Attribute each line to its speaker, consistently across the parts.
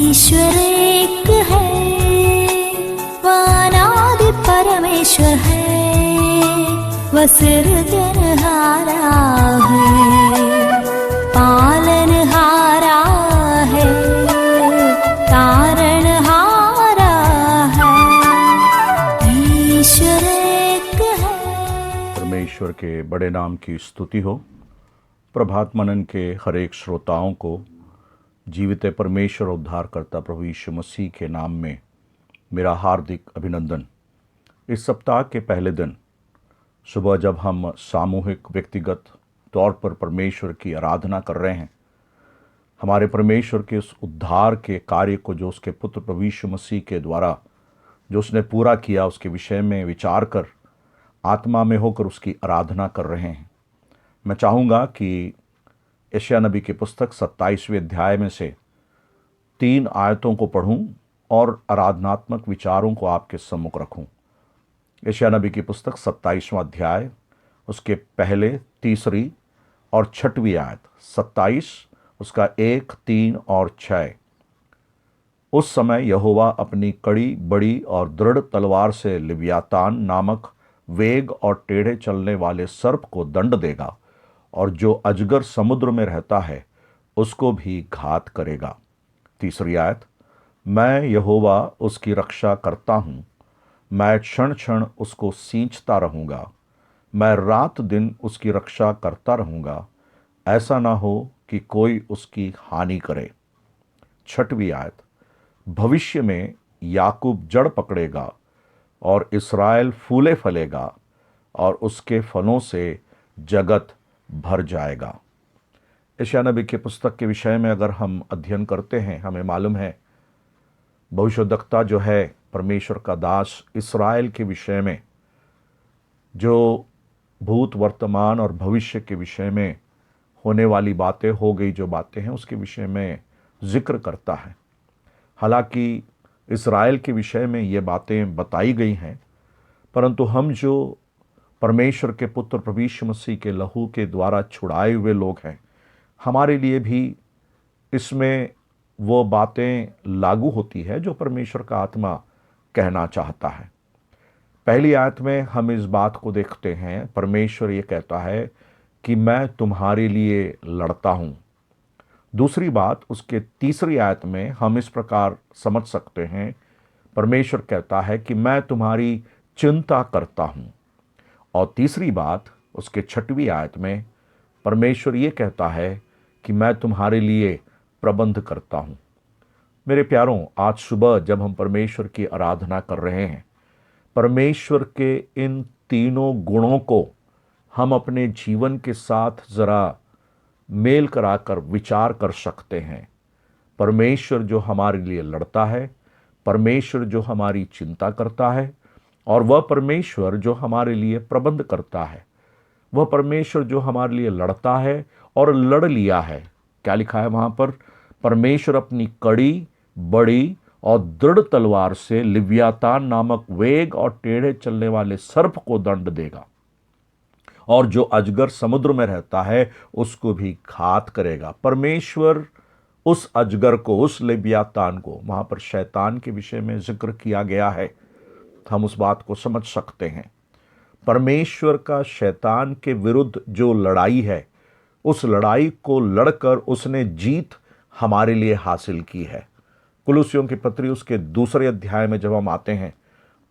Speaker 1: ईश्वर एक है, वह अनादि परमेश्वर है, वह सृजनहारा है, पालनहारा है, तारणहारा है। ईश्वर एक है।
Speaker 2: परमेश्वर के बड़े नाम की स्तुति हो। प्रभात मनन के हर एक श्रोताओं को जीवित परमेश्वर उद्धारकर्ता प्रभु यीशु मसीह के नाम में मेरा हार्दिक अभिनंदन। इस सप्ताह के पहले दिन सुबह जब हम सामूहिक व्यक्तिगत तौर पर परमेश्वर की आराधना कर रहे हैं, हमारे परमेश्वर के उस उद्धार के कार्य को जो उसके पुत्र प्रभु यीशु मसीह के द्वारा जो उसने पूरा किया, उसके विषय में विचार कर आत्मा में होकर उसकी आराधना कर रहे हैं। मैं चाहूँगा कि यशायाह नबी की पुस्तक 27वें अध्याय में से 3 आयतों को पढ़ूं और आराधनात्मक विचारों को आपके सम्मुख रखूं। यशायाह नबी की पुस्तक 27वां अध्याय, उसके पहले, तीसरी और 6वीं आयत। 27 उसका 1, 3 और 6। उस समय यहोवा अपनी कड़ी, बड़ी और दृढ़ तलवार से लिव्यातान नामक वेग और टेढ़े चलने वाले सर्प को दंड देगा, और जो अजगर समुद्र में रहता है उसको भी घात करेगा। तीसरी आयत, मैं यहोवा उसकी रक्षा करता हूँ, मैं क्षण क्षण उसको सींचता रहूँगा, मैं रात दिन उसकी रक्षा करता रहूँगा, ऐसा ना हो कि कोई उसकी हानि करे। 6वीं आयत, भविष्य में याकूब जड़ पकड़ेगा और इस्राएल फूले फलेगा, और उसके फलों से जगत भर जाएगा। यशायाह नबी की पुस्तक के विषय में अगर हम अध्ययन करते हैं, हमें मालूम है भविष्यद्वक्ता जो है परमेश्वर का दास, इस्राएल के विषय में जो भूत, वर्तमान और भविष्य के विषय में होने वाली बातें, हो गई जो बातें हैं, उसके विषय में जिक्र करता है। हालांकि इस्राएल के विषय में ये बातें बताई गई हैं, परंतु हम जो परमेश्वर के पुत्र प्रभु यीशु मसीह के लहू के द्वारा छुड़ाए हुए लोग हैं, हमारे लिए भी इसमें वो बातें लागू होती है जो परमेश्वर का आत्मा कहना चाहता है। पहली आयत में हम इस बात को देखते हैं, परमेश्वर ये कहता है कि मैं तुम्हारे लिए लड़ता हूँ। दूसरी बात, उसके तीसरी आयत में हम इस प्रकार समझ सकते हैं, परमेश्वर कहता है कि मैं तुम्हारी चिंता करता हूँ। और तीसरी बात, उसके 6वीं आयत में परमेश्वर ये कहता है कि मैं तुम्हारे लिए प्रबंध करता हूँ। मेरे प्यारों, आज सुबह जब हम परमेश्वर की आराधना कर रहे हैं, परमेश्वर के इन तीनों गुणों को हम अपने जीवन के साथ ज़रा मेल कराकर विचार कर सकते हैं। परमेश्वर जो हमारे लिए लड़ता है, परमेश्वर जो हमारी चिंता करता है, और वह परमेश्वर जो हमारे लिए प्रबंध करता है, वह परमेश्वर जो हमारे लिए लड़ता है और लड़ लिया है। क्या लिखा है वहाँ पर? परमेश्वर अपनी कड़ी, बड़ी और दृढ़ तलवार से लिव्यातान नामक वेग और टेढ़े चलने वाले सर्प को दंड देगा, और जो अजगर समुद्र में रहता है उसको भी घात करेगा। परमेश्वर उस अजगर को, उस लिव्यातान को, वहाँ पर शैतान के विषय में जिक्र किया गया है, हम उस बात को समझ सकते हैं। परमेश्वर का शैतान के विरुद्ध जो लड़ाई है, उस लड़ाई को लड़कर उसने जीत हमारे लिए हासिल की है। कुलुस्सियों की पत्री उसके 2 अध्याय में जब हम आते हैं,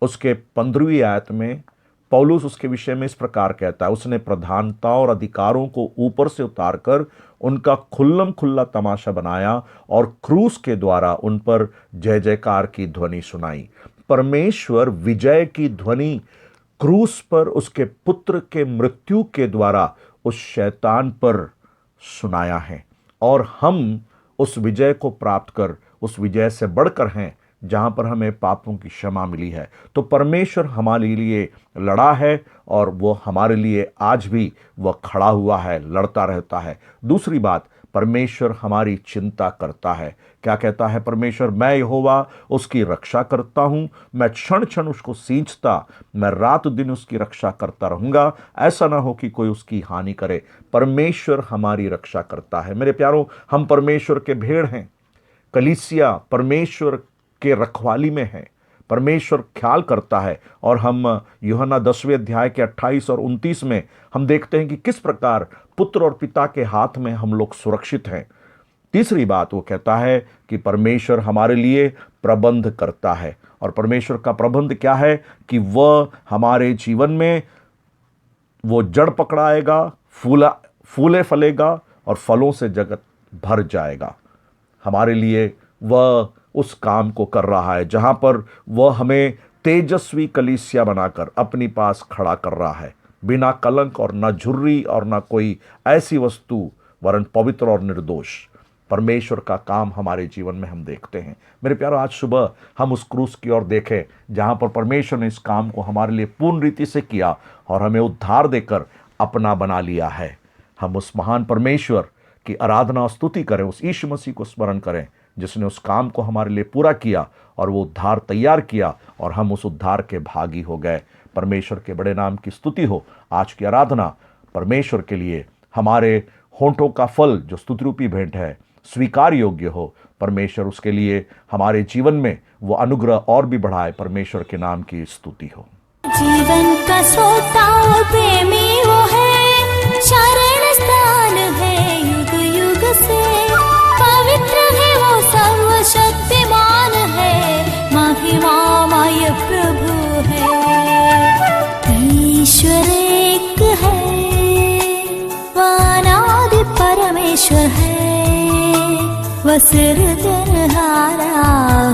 Speaker 2: उसके 15वीं आयत में पौलुस उसके विषय में इस प्रकार कहता है, उसने प्रधानता और अधिकारों को ऊपर से उतारकर उनका खुल्लम खुल्ला तमाशा बनाया और क्रूस के द्वारा उन पर जय जयकार की ध्वनि सुनाई। परमेश्वर विजय की ध्वनि क्रूस पर उसके पुत्र के मृत्यु के द्वारा उस शैतान पर सुनाया है, और हम उस विजय को प्राप्त कर, उस विजय से बढ़कर हैं जहां पर हमें पापों की क्षमा मिली है। तो परमेश्वर हमारे लिए लड़ा है, और वो हमारे लिए आज भी वह खड़ा हुआ है, लड़ता रहता है। दूसरी बात, परमेश्वर हमारी चिंता करता है। क्या कहता है परमेश्वर? मैं यहोवा उसकी रक्षा करता हूँ, मैं क्षण क्षण उसको सींचता, मैं रात दिन उसकी रक्षा करता रहूँगा, ऐसा ना हो कि कोई उसकी हानि करे। परमेश्वर हमारी रक्षा करता है। मेरे प्यारों, हम परमेश्वर के भेड़ हैं। कलीसिया परमेश्वर के रखवाली में है, परमेश्वर ख्याल करता है। और हम यूहन्ना 10वें अध्याय के 28 और 29 में हम देखते हैं कि किस प्रकार पुत्र और पिता के हाथ में हम लोग सुरक्षित हैं। तीसरी बात वो कहता है कि परमेश्वर हमारे लिए प्रबंध करता है। और परमेश्वर का प्रबंध क्या है कि वह हमारे जीवन में वो जड़ पकड़ाएगा, फूले फलेगा और फलों से जगत भर जाएगा। हमारे लिए वह उस काम को कर रहा है जहां पर वह हमें तेजस्वी कलीसिया बनाकर अपने पास खड़ा कर रहा है, बिना कलंक और न झुर्री और न कोई ऐसी वस्तु, वरन पवित्र और निर्दोष। परमेश्वर का काम हमारे जीवन में हम देखते हैं। मेरे प्यारों, आज सुबह हम उस क्रूस की ओर देखें जहां पर परमेश्वर ने इस काम को हमारे लिए पूर्ण रीति से किया और हमें उद्धार देकर अपना बना लिया है। हम उस महान परमेश्वर की आराधना और स्तुति करें, उस यीशु मसीह को स्मरण करें जिसने उस काम को हमारे लिए पूरा किया और वो उद्धार तैयार किया और हम उस उद्धार के भागी हो गए। परमेश्वर के बड़े नाम की स्तुति हो। आज की आराधना परमेश्वर के लिए हमारे होंठों का फल जो स्तुति रूपी भेंट है स्वीकार योग्य हो। परमेश्वर उसके लिए हमारे जीवन में वो अनुग्रह और भी बढ़ाए। परमेश्वर के नाम की स्तुति हो।
Speaker 1: जीवन का सोता प्रेमी वो है, शरण स्थान है युग युग से, पवित्र है वो सर्वशक्तिमान है, महिमामय प्रभु है। ईश्वर एक है, अनादि परमेश्वर है, वह सिरजनहारा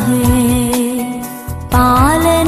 Speaker 1: है, पालन